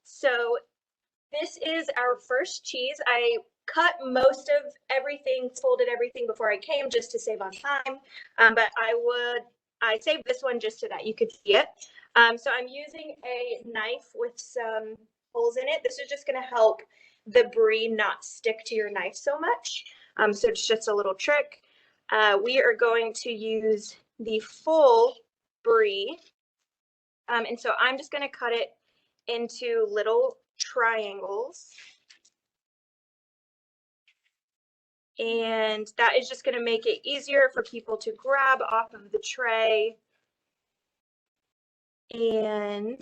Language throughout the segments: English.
So this is our first cheese. I cut most of everything, folded everything before I came just to save on time. But I saved this one just so that you could see it. So I'm using a knife with some holes in it. This is just going to help the brie not stick to your knife so much. So it's just a little trick. We are going to use the full brie. And so I'm just going to cut it into little triangles. And that is just going to make it easier for people to grab off of the tray and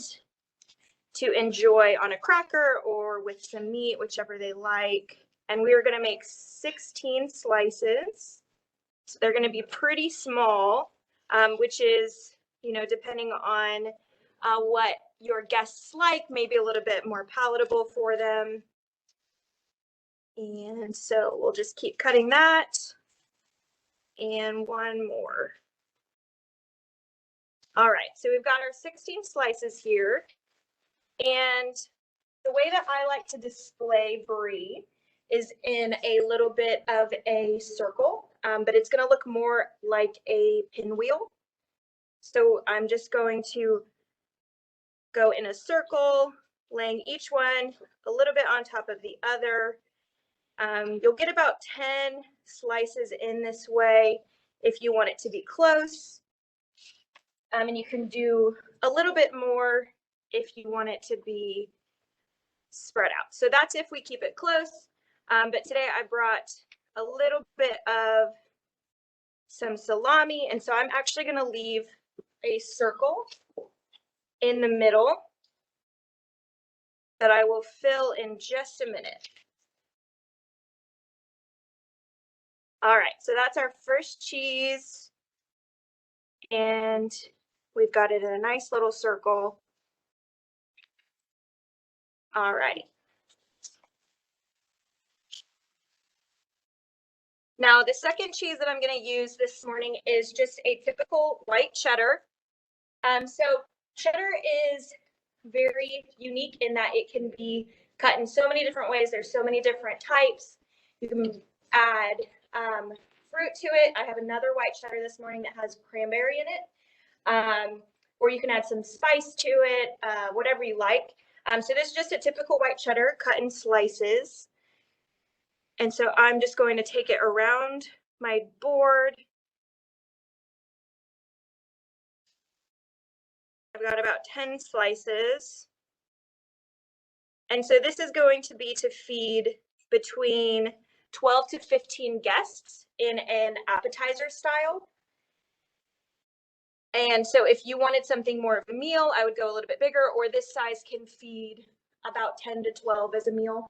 to enjoy on a cracker or with some meat, whichever they like. And we are going to make 16 slices. So they're going to be pretty small, which is, depending on what your guests like, maybe a little bit more palatable for them. And so we'll just keep cutting that. And one more. All right, so we've got our 16 slices here. And the way that I like to display brie is in a little bit of a circle, but it's going to look more like a pinwheel. So I'm just going to go in a circle, laying each one a little bit on top of the other. You'll get about 10 slices in this way if you want it to be close. And you can do a little bit more if you want it to be spread out. So that's if we keep it close. But today I brought a little bit of some salami. And so I'm actually going to leave a circle in the middle that I will fill in just a minute. All right, so that's our first cheese. And we've got it in a nice little circle. All righty. Now, the second cheese that I'm going to use this morning is just a typical white cheddar. So cheddar is very unique in that it can be cut in so many different ways. There's so many different types. You can add fruit to it. I have another white cheddar this morning that has cranberry in it. Or you can add some spice to it, whatever you like. So this is just a typical white cheddar cut in slices. And so I'm just going to take it around my board. I've got about 10 slices. And so this is going to be to feed between 12 to 15 guests in an appetizer style. And so if you wanted something more of a meal, I would go a little bit bigger, or this size can feed about 10 to 12 as a meal.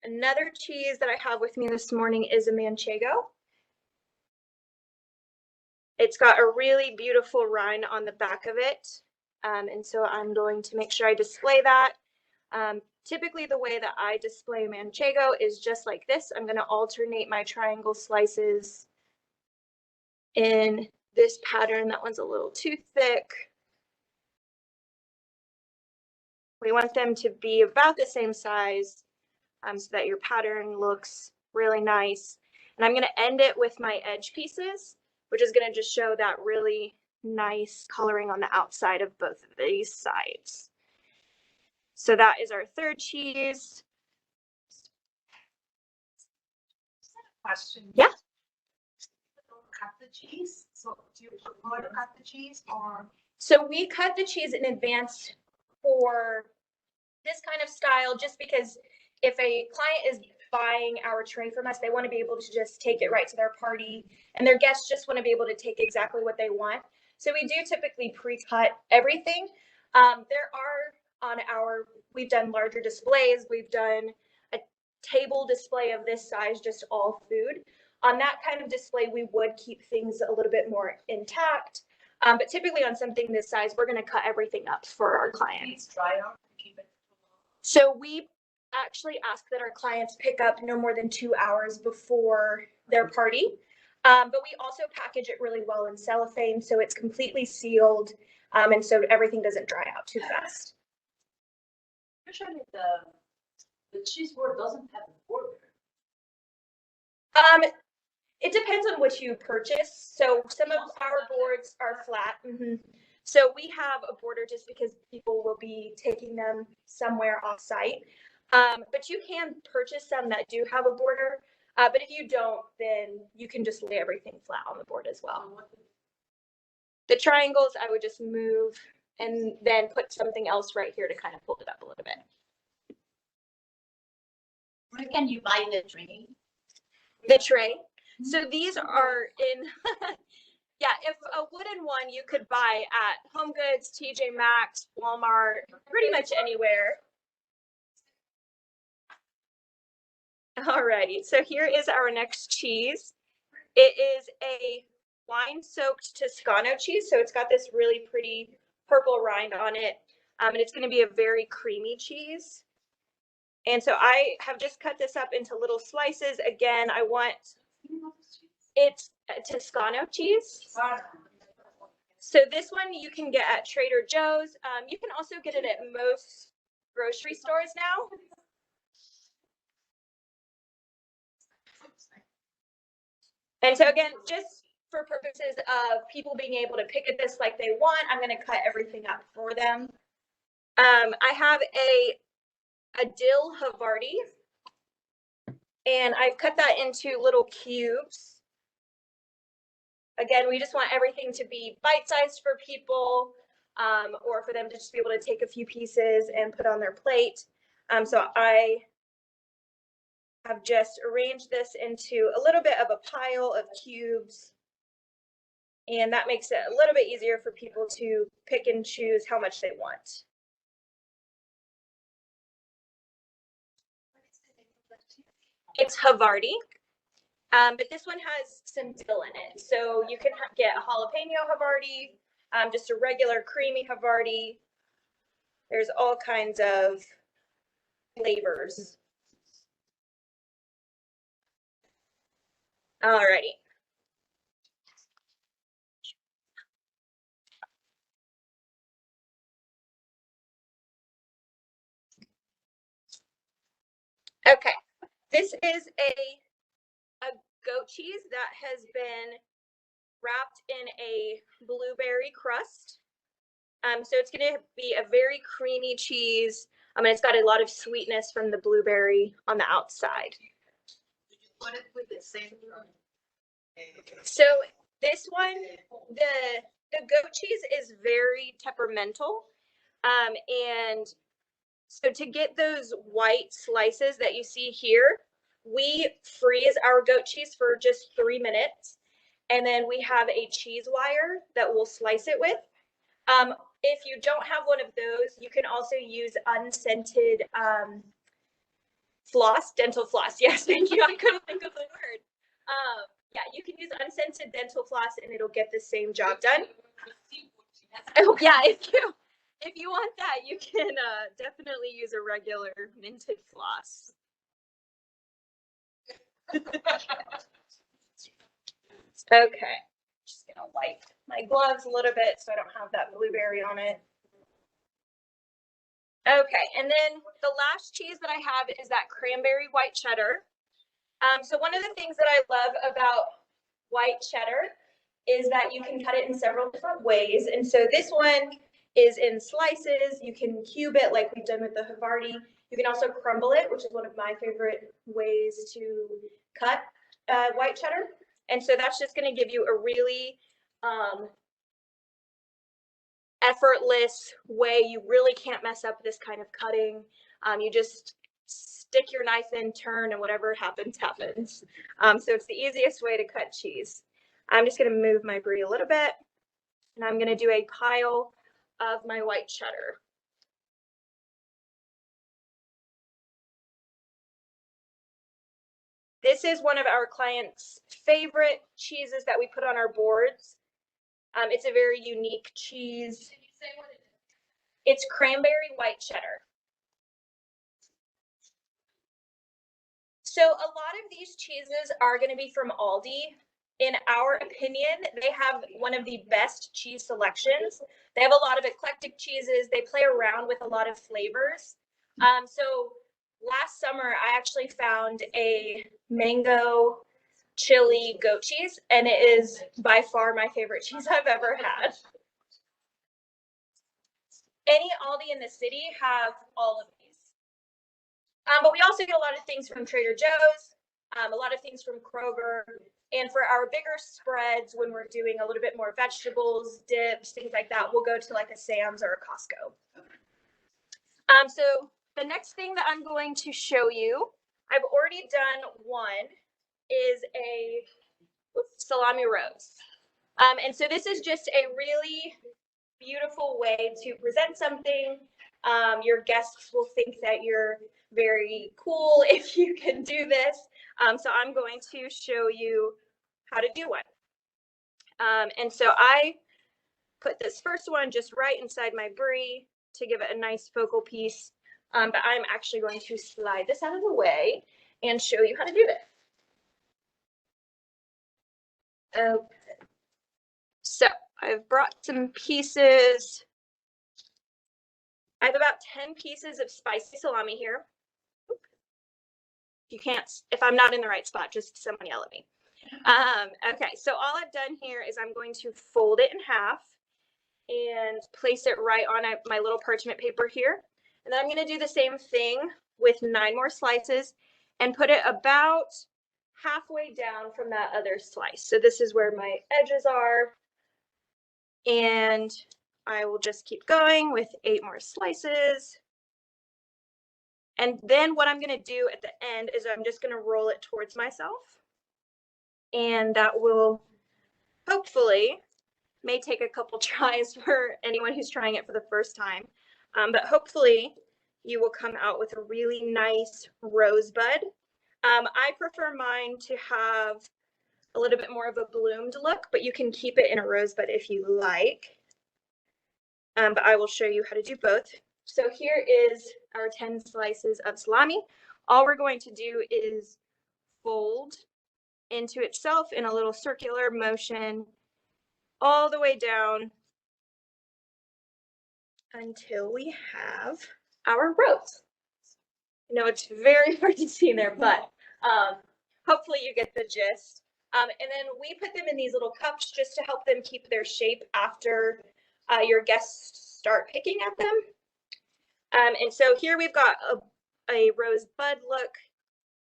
Another cheese that I have with me this morning is a manchego. It's got a really beautiful rind on the back of it. And so I'm going to make sure I display that. Typically the way that I display manchego is just like this. I'm going to alternate my triangle slices in this pattern. That one's a little too thick. We want them to be about the same size so that your pattern looks really nice. And I'm going to end it with my edge pieces, which is going to just show that really nice coloring on the outside of both of these sides. So that is our third cheese. Question. Yeah. Cut the cheese. So do you prefer to cut the cheese or? So we cut the cheese in advance for this kind of style, just because if a client is buying our tray from us, they want to be able to just take it right to their party, and their guests just want to be able to take exactly what they want. So we do typically pre-cut everything. We've done larger displays. We've done a table display of this size, just all food. On that kind of display, we would keep things a little bit more intact. But typically on something this size, we're going to cut everything up for our clients. Dry out to keep it. So we actually ask that our clients pick up no more than 2 hours before their party. But we also package it really well in cellophane, so it's completely sealed, and so everything doesn't dry out too fast. Usually the cheese board doesn't have a border. It depends on what you purchase. So some of our boards are flat. So we have a border just because people will be taking them somewhere off site. But you can purchase some that do have a border. But if you don't, then you can just lay everything flat on the board as well. The triangles, I would just move and then put something else right here to kind of pull it up a little bit. Where can you buy the tray? The tray. So these are in, yeah, if a wooden one you could buy at Home Goods, TJ Maxx, Walmart, pretty much anywhere. Alrighty, so here is our next cheese. It is a wine-soaked Toscano cheese, so it's got this really pretty purple rind on it, and it's going to be a very creamy cheese. And so I have just cut this up into little slices. Again, I want, it's a Toscano cheese. So this one you can get at Trader Joe's. You can also get it at most grocery stores now. And so again, just for purposes of people being able to pick at this like they want, I'm going to cut everything up for them. I have a dill Havarti, and I've cut that into little cubes. Again, we just want everything to be bite-sized for people, or for them to just be able to take a few pieces and put on their plate. So I have just arranged this into a little bit of a pile of cubes, and that makes it a little bit easier for people to pick and choose how much they want. It's Havarti, but this one has some dill in it. So you can get a jalapeno Havarti, just a regular creamy Havarti. There's all kinds of flavors. Alrighty. Okay, this is a goat cheese that has been wrapped in a blueberry crust. So it's going to be a very creamy cheese. And it's got a lot of sweetness from the blueberry on the outside. Put it with the same. So this one, the goat cheese is very temperamental. And so to get those white slices that you see here, we freeze our goat cheese for just 3 minutes. And then we have a cheese wire that we'll slice it with. If you don't have one of those, you can also use unscented floss, dental floss. Yes, thank you. I couldn't think of the word. Yeah, you can use unscented dental floss and it'll get the same job done. Oh, yeah, if you want that, you can definitely use a regular minted floss. Okay, just gonna wipe my gloves a little bit so I don't have that blueberry on it. Okay, and then the last cheese that I have is that cranberry white cheddar. So one of the things that I love about white cheddar is that you can cut it in several different ways. And so this one is in slices. You can cube it like we've done with the Havarti. You can also crumble it, which is one of my favorite ways to cut white cheddar. And so that's just going to give you a really effortless way. You really can't mess up this kind of cutting. You just stick your knife in, turn, and whatever happens, happens. So it's the easiest way to cut cheese. I'm just going to move my brie a little bit, and I'm going to do a pile of my white cheddar. This is one of our clients' favorite cheeses that we put on our boards. It's a very unique cheese. Can you say what it is? It's cranberry white cheddar. So a lot of these cheeses are going to be from Aldi. In our opinion, they have one of the best cheese selections. They have a lot of eclectic cheeses. They play around with a lot of flavors. So last summer, I actually found a mango chili goat cheese, and it is by far my favorite cheese I've ever had. Any Aldi in the city have all of these. But we also get a lot of things from Trader Joe's, a lot of things from Kroger, and for our bigger spreads, when we're doing a little bit more vegetables, dips, things like that, we'll go to like a Sam's or a Costco. So the next thing that I'm going to show you, I've already done one, is a salami rose. And so this is just a really beautiful way to present something. Your guests will think that you're very cool if you can do this. So I'm going to show you how to do one. And so I put this first one just right inside my brie to give it a nice focal piece. But I'm actually going to slide this out of the way and show you how to do this. Okay. So I've brought some pieces. I have about 10 pieces of spicy salami here. You can't, if I'm not in the right spot, just someone yell at me. Okay, so all I've done here is I'm going to fold it in half and place it right on my little parchment paper here. And then I'm going to do the same thing with 9 more slices and put it about halfway down from that other slice. So this is where my edges are. And I will just keep going with 8 more slices. And then what I'm going to do at the end is I'm just going to roll it towards myself. And that will hopefully, may take a couple tries for anyone who's trying it for the first time. But hopefully you will come out with a really nice rosebud. I prefer mine to have a little bit more of a bloomed look, but you can keep it in a rosebud if you like. But I will show you how to do both. So here is our 10 slices of salami. All we're going to do is fold into itself in a little circular motion all the way down until we have our rose. I know it's very hard to see there, but hopefully you get the gist. And then we put them in these little cups just to help them keep their shape after your guests start picking at them. And so here we've got a rosebud look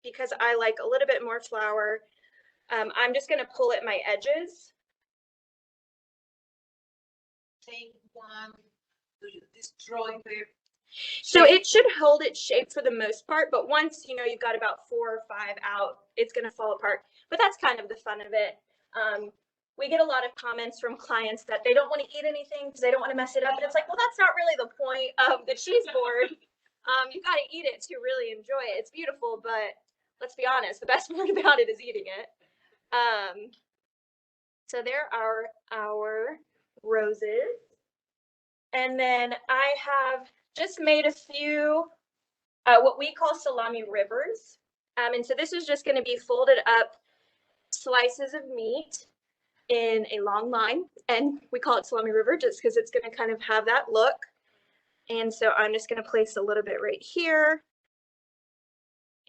because I like a little bit more flour. I'm just going to pull at my edges. Take one, destroy the. So it should hold its shape for the most part, but once you've got about 4 or 5 out, it's going to fall apart. But that's kind of the fun of it. We get a lot of comments from clients that they don't want to eat anything because they don't want to mess it up. And it's like, well, that's not really the point of the cheese board. You've got to eat it to really enjoy it. It's beautiful, but let's be honest, the best part about it is eating it. So there are our roses. And then I have just made a few what we call salami rivers. And so this is just going to be folded up slices of meat in a long line, and we call it salami river just because it's going to kind of have that look. And so I'm just going to place a little bit right here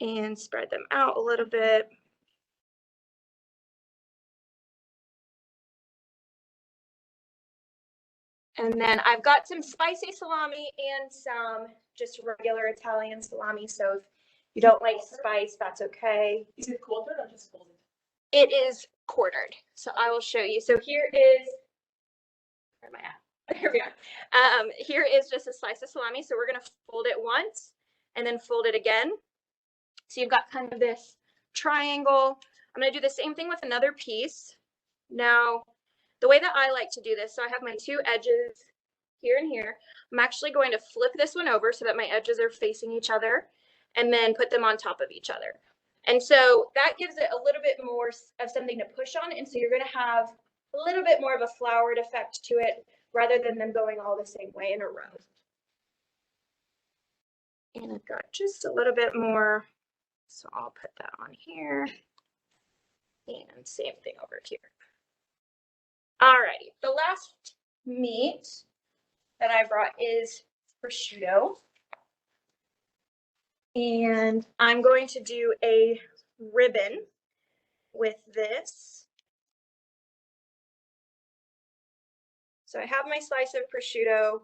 and spread them out a little bit. And then I've got some spicy salami and some just regular Italian salami. So if you don't like spice, that's okay. Is it quartered or just folded? It is quartered. So I will show you. So here is, where am I at? Here we are. Here is just a slice of salami. So we're going to fold it once and then fold it again. So you've got kind of this triangle. I'm going to do the same thing with another piece. Now, the way that I like to do this, so I have my 2 edges here and here. I'm actually going to flip this one over so that my edges are facing each other and then put them on top of each other. And so that gives it a little bit more of something to push on. And so you're going to have a little bit more of a floured effect to it rather than them going all the same way in a row. And I've got just a little bit more. So I'll put that on here. And same thing over here. Alrighty, the last meat that I brought is prosciutto. And I'm going to do a ribbon with this. So I have my slice of prosciutto.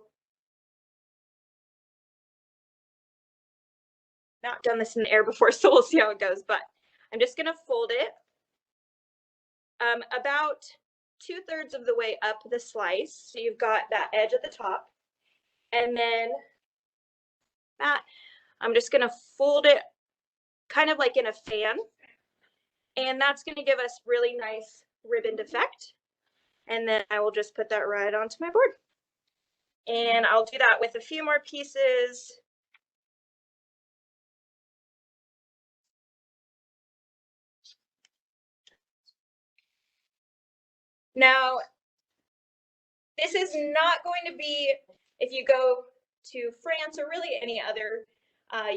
Not done this in the air before, so we'll see how it goes, but I'm just gonna fold it about 2/3 of the way up the slice. So you've got that edge at the top. And then that, I'm just gonna fold it kind of like in a fan. And that's gonna give us really nice ribboned effect. And then I will just put that right onto my board. And I'll do that with a few more pieces. Now, this is not going to be, if you go to France or really any other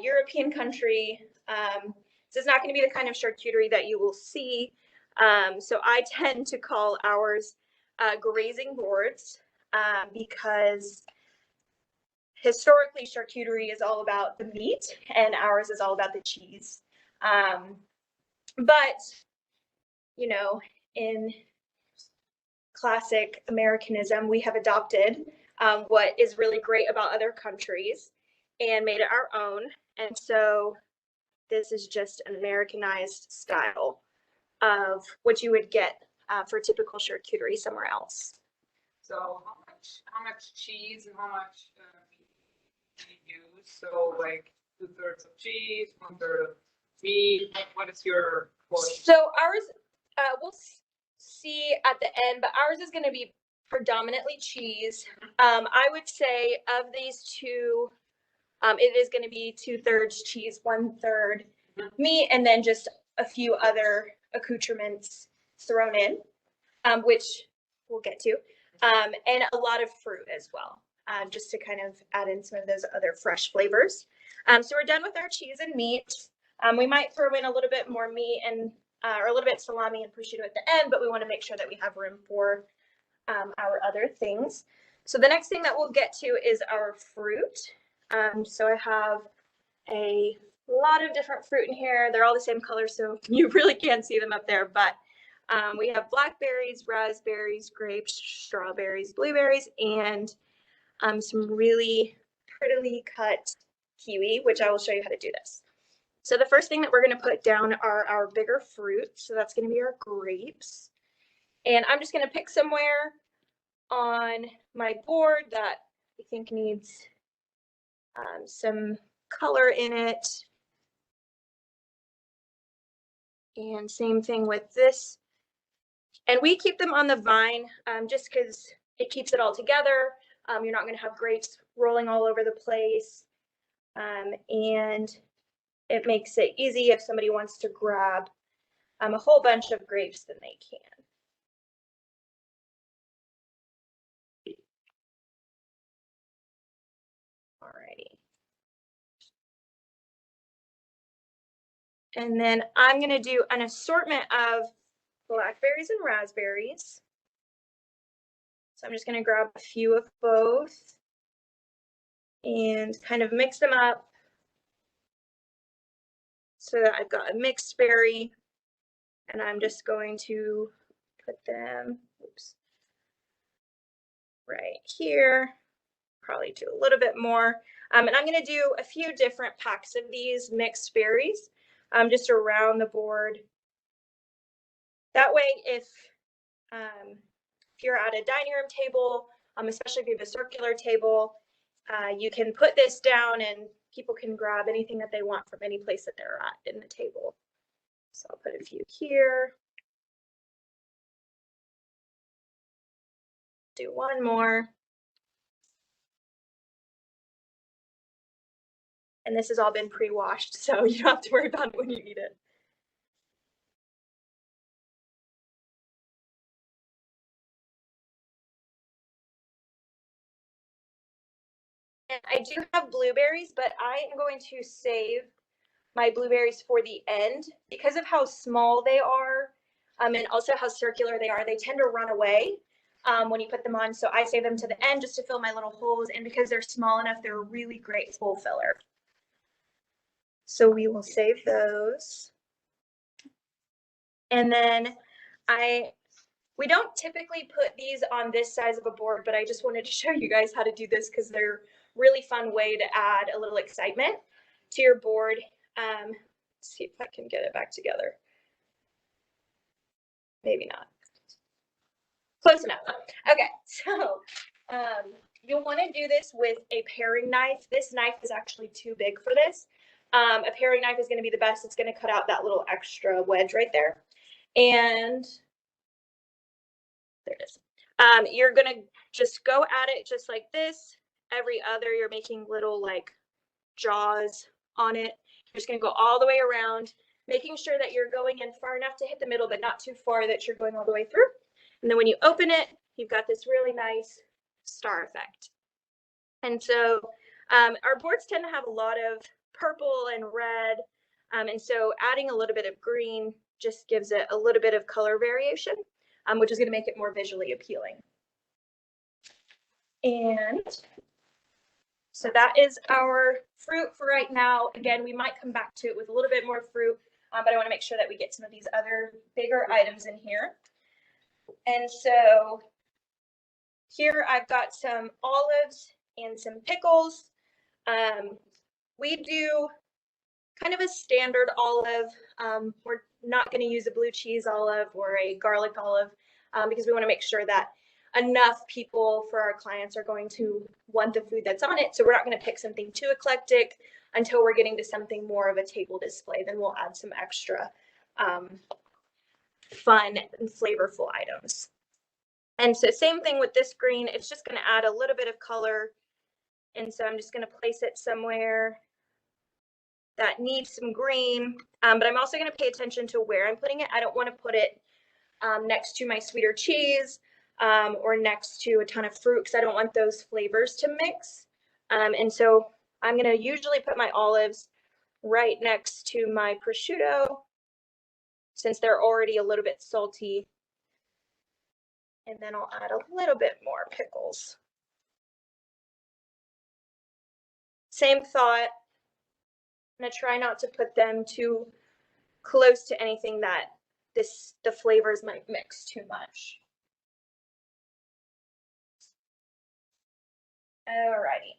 European country, this is not going to be the kind of charcuterie that you will see. So I tend to call ours grazing boards because historically charcuterie is all about the meat and ours is all about the cheese. But, you know, in classic Americanism, we have adopted what is really great about other countries and made it our own. And so this is just an Americanized style of what you would get for typical charcuterie somewhere else. So how much cheese and how much meat do you use? So like 2/3 of cheese, 1/3 of meat. What is your portion? So ours, we'll see at the end, but ours is going to be predominantly cheese. I would say of these two, it is going to be 2/3 cheese, 1/3 meat, and then just a few other accoutrements thrown in, which we'll get to, and a lot of fruit as well, just to kind of add in some of those other fresh flavors. So we're done with our cheese and meat. We might throw in a little bit more meat and or a little bit salami and prosciutto at the end, but we want to make sure that we have room for our other things. So the next thing that we'll get to is our fruit. So I have a lot of different fruit in here. They're all the same color, so you really can't see them up there, but we have blackberries, raspberries, grapes, strawberries, blueberries, and some really prettily cut kiwi, which I will show you how to do this. So the first thing that we're going to put down are our bigger fruit. So that's going to be our grapes. And I'm just going to pick somewhere on my board that I think needs some color in it. And same thing with this. And we keep them on the vine just because it keeps it all together. You're not going to have grapes rolling all over the place. And it makes it easy if somebody wants to grab a whole bunch of grapes, then they can. Alrighty. And then I'm going to do an assortment of blackberries and raspberries. So I'm just going to grab a few of both and kind of mix them up so that I've got a mixed berry, and I'm just going to put them, oops, right here, probably do a little bit more. And I'm going to do a few different packs of these mixed berries just around the board. That way, if you're at a dining room table, especially if you have a circular table, you can put this down and people can grab anything that they want from any place that they're at in the table. So I'll put a few here. Do one more. And this has all been pre-washed, so you don't have to worry about it when you eat it. And I do have blueberries, but I am going to save my blueberries for the end because of how small they are and also how circular they are. They tend to run away when you put them on, so I save them to the end just to fill my little holes, and because they're small enough, they're a really great hole filler. So we will save those. And then we don't typically put these on this size of a board, but I just wanted to show you guys how to do this because they're a really fun way to add a little excitement to your board. Let's see if I can get it back together. Maybe not. Close enough. Okay, so you'll want to do this with a paring knife. This knife is actually too big for this. A paring knife is going to be the best. It's going to cut out that little extra wedge right there. And there it is. You're going to just go at it just like this. Every other, you're making little like jaws on it. You're just going to go all the way around, making sure that you're going in far enough to hit the middle, but not too far that you're going all the way through. And then when you open it, you've got this really nice star effect. And so our boards tend to have a lot of purple and red. And so adding a little bit of green just gives it a little bit of color variation, which is going to make it more visually appealing. And so that is our fruit for right now. Again, we might come back to it with a little bit more fruit, but I want to make sure that we get some of these other bigger items in here. And so here I've got some olives and some pickles. We do kind of a standard olive. We're not going to use a blue cheese olive or a garlic olive because we want to make sure that enough people for our clients are going to want the food that's on it. So we're not going to pick something too eclectic until we're getting to something more of a table display. Then we'll add some extra fun and flavorful items. And so same thing with this green, it's just going to add a little bit of color. And so I'm just going to place it somewhere that needs some green, but I'm also going to pay attention to where I'm putting it. I don't want to put it next to my sweeter cheese or next to a ton of fruit because I don't want those flavors to mix. And so I'm going to usually put my olives right next to my prosciutto since they're already a little bit salty. And then I'll add a little bit more pickles. Same thought. I'm going to try not to put them too close to anything that the flavors might mix too much. Alrighty.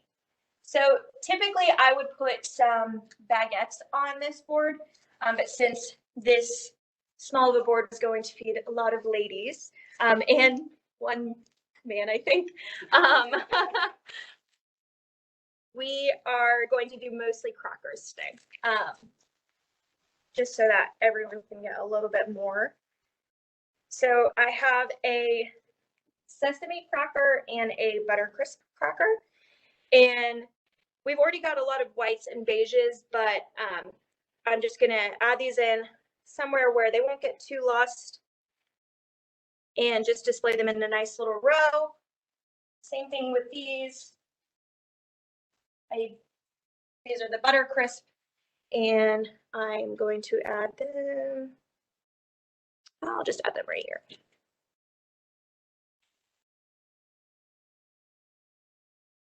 So typically I would put some baguettes on this board, but since this small of a board is going to feed a lot of ladies and one man, I think, we are going to do mostly crackers today, just so that everyone can get a little bit more. So I have a sesame cracker and a Buttercrisp cracker, and we've already got a lot of whites and beiges, but I'm just gonna add these in somewhere where they won't get too lost and just display them in a nice little row. Same thing with these. These are the Buttercrisp, and I'm going to add them. I'll just add them right here.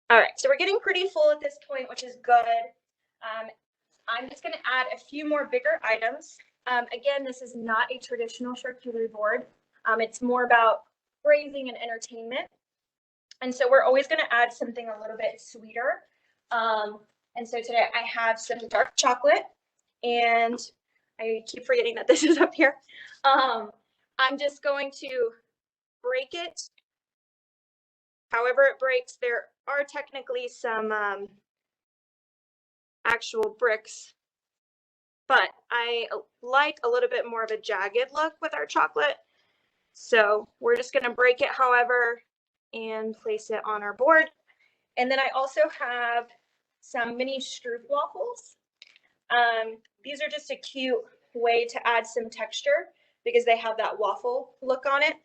All right, so we're getting pretty full at this point, which is good. I'm just going to add a few more bigger items. Again, this is not a traditional charcuterie board. It's more about grazing and entertainment. And so we're always going to add something a little bit sweeter. And so today I have some dark chocolate, and I keep forgetting that this is up here. I'm just going to break it. However it breaks, there are technically some actual bricks, but I like a little bit more of a jagged look with our chocolate. So we're just going to break it however and place it on our board. And then I also have some mini stroopwafels. These are just a cute way to add some texture because they have that waffle look on it.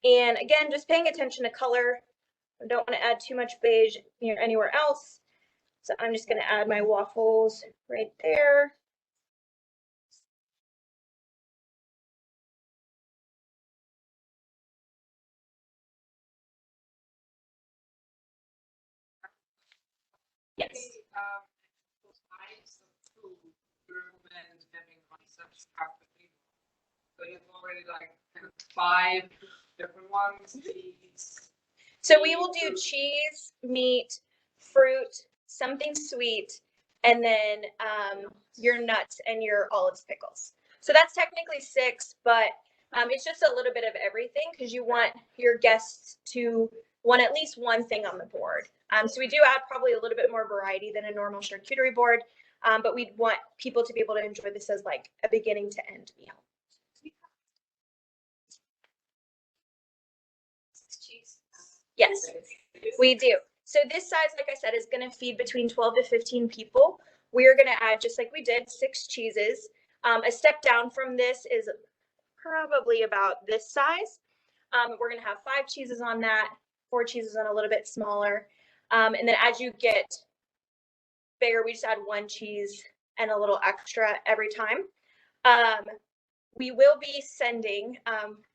And again, just paying attention to color. I don't want to add too much beige anywhere else. So I'm just going to add my waffles right there. Yes. types of food you recommend having on such charcuterie? So you've already like kind of 5 different ones. Cheese. So we will do cheese, meat, fruit, something sweet, and then your nuts and your olives pickles. So that's technically 6, but it's just a little bit of everything because you want your guests to want at least one thing on the board. So we do add probably a little bit more variety than a normal charcuterie board, but we want people to be able to enjoy this as like a beginning to end meal. Cheese. Yes, we do. So this size, like I said, is going to feed between 12 to 15 people. We are going to add, just like we did, 6 cheeses. A step down from this is probably about this size. We're going to have 5 cheeses on that, 4 cheeses on a little bit smaller. And then as you get bigger, we just add 1 cheese and a little extra every time. We will be sending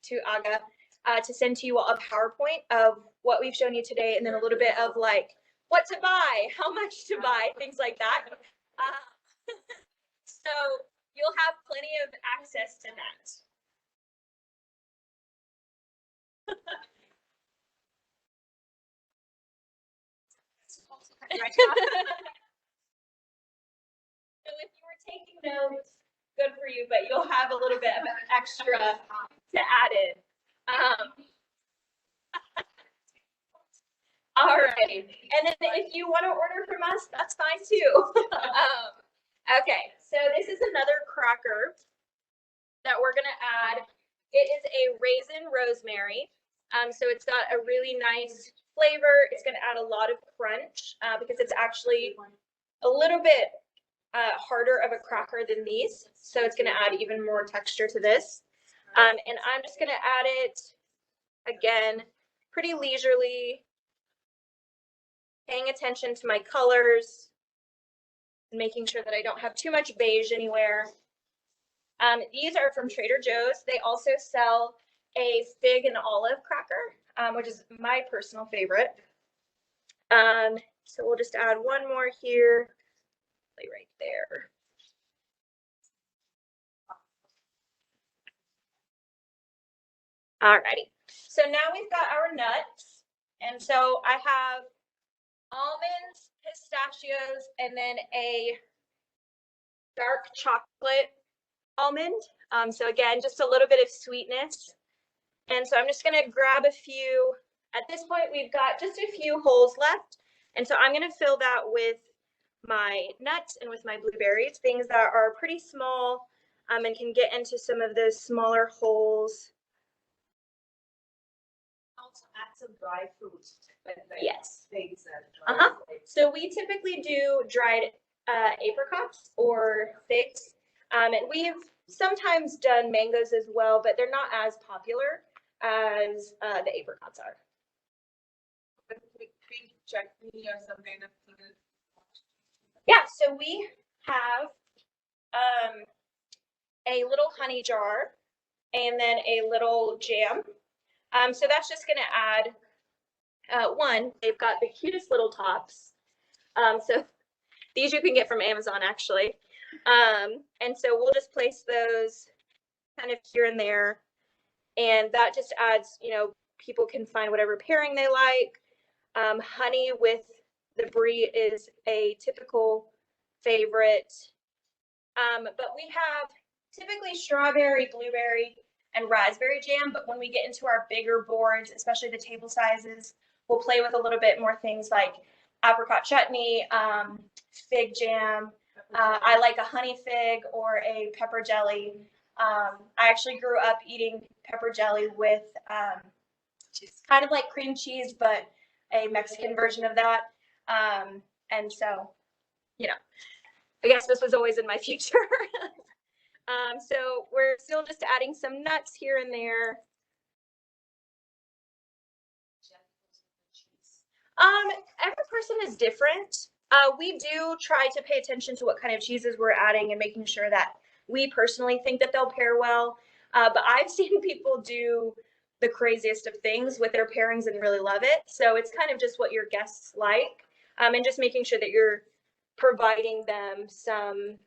to Aga to send to you all a PowerPoint of what we've shown you today, and then a little bit of like what to buy, how much to buy, things like that. So you'll have plenty of access to that. So if you were taking notes, good for you, but you'll have a little bit of extra to add in. All right, and then if you want to order from us, that's fine too. Okay, so this is another cracker that we're gonna add. It is a raisin rosemary. So it's got a really nice flavor. It's gonna add a lot of crunch because it's actually a little bit harder of a cracker than these. So it's gonna add even more texture to this. And I'm just gonna add it, again, pretty leisurely, paying attention to my colors, and making sure that I don't have too much beige anywhere. These are from Trader Joe's. They also sell a fig and olive cracker, which is my personal favorite. So we'll just add 1 more here, right there. Alrighty, so now we've got our nuts. And so I have almonds, pistachios, and then a dark chocolate almond. So again, just a little bit of sweetness. And so I'm just gonna grab a few. At this point, we've got just a few holes left. And so I'm gonna fill that with my nuts and with my blueberries, things that are pretty small and can get into some of those smaller holes. Also add some dry fruits. Like Yes. figs and dry figs. So we typically do dried apricots or figs. And we've sometimes done mangoes as well, but they're not as popular as the apricots are. Green chutney or some kind of food. Yeah, so we have a little honey jar and then a little jam. So that's just gonna add, one, they've got the cutest little tops. So these you can get from Amazon actually. And so we'll just place those kind of here and there. And that just adds, people can find whatever pairing they like. Honey with the brie is a typical favorite. But we have typically strawberry, blueberry, and raspberry jam. But when we get into our bigger boards, especially the table sizes, we'll play with a little bit more things like apricot chutney, fig jam. I like a honey fig or a pepper jelly. I actually grew up eating pepper jelly with kind of like cream cheese, but a Mexican version of that. And so, I guess this was always in my future. So we're still just adding some nuts here and there. Every person is different. We do try to pay attention to what kind of cheeses we're adding and making sure that we personally think that they'll pair well. But I've seen people do the craziest of things with their pairings and really love it. So it's kind of just what your guests like, and just making sure that you're providing them some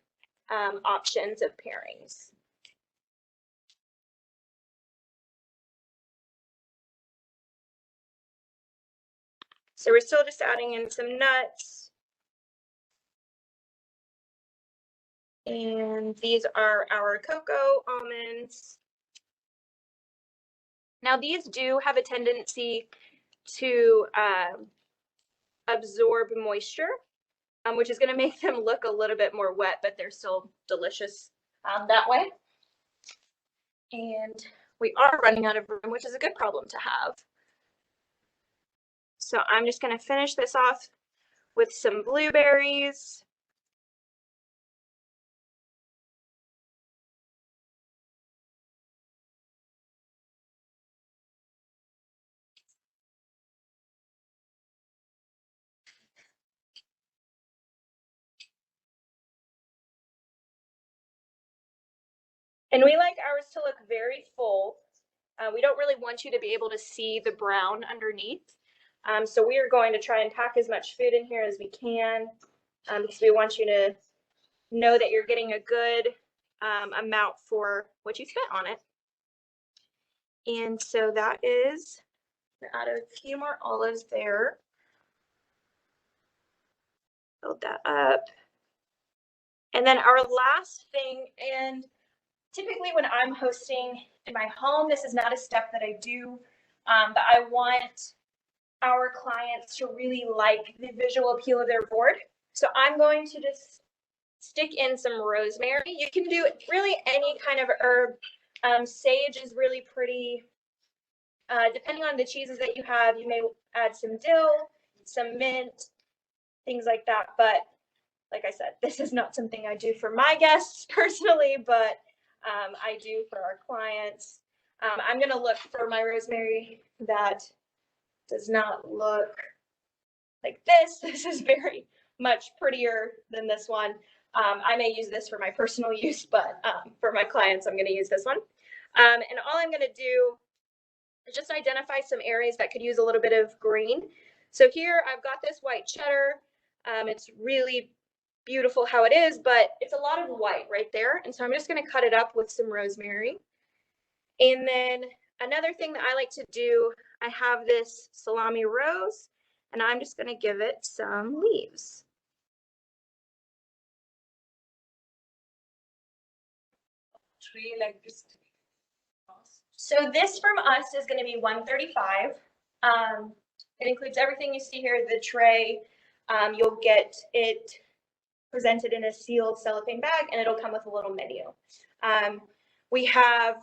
options of pairings. So we're still just adding in some nuts. And these are our cocoa almonds. Now these do have a tendency to absorb moisture, which is going to make them look a little bit more wet, but they're still delicious that way. And we are running out of room, which is a good problem to have. So I'm just going to finish this off with some blueberries. And we like ours to look very full. We don't really want you to be able to see the brown underneath. So we are going to try and pack as much food in here as we can, because we want you to know that you're getting a good amount for what you spent on it. And so that is, add a few more olives there. Build that up. And then our last thing, and typically when I'm hosting in my home, this is not a step that I do, but I want our clients to really like the visual appeal of their board. So I'm going to just stick in some rosemary. You can do really any kind of herb. Sage is really pretty. Depending on the cheeses that you have, you may add some dill, some mint, things like that. But like I said, this is not something I do for my guests personally, but I do for our clients. I'm going to look for my rosemary that does not look like this. This is very much prettier than this one. I may use this for my personal use, but for my clients, I'm going to use this one. And all I'm going to do is just identify some areas that could use a little bit of green. So here I've got this white cheddar. It's really beautiful how it is, but it's a lot of white right there. And so I'm just going to cut it up with some rosemary. And then another thing that I like to do, I have this salami rose, and I'm just going to give it some leaves. Tray like this. So this from us is going to be $135. It includes everything you see here, the tray. You'll get it presented in a sealed cellophane bag, and it'll come with a little menu. We have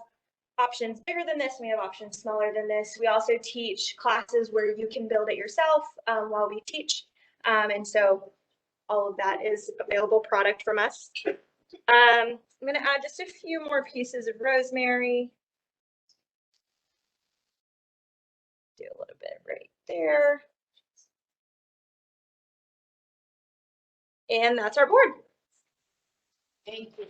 options bigger than this, and we have options smaller than this. We also teach classes where you can build it yourself while we teach. And so all of that is available product from us. I'm going to add just a few more pieces of rosemary. Do a little bit right there. And that's our board. Thank you.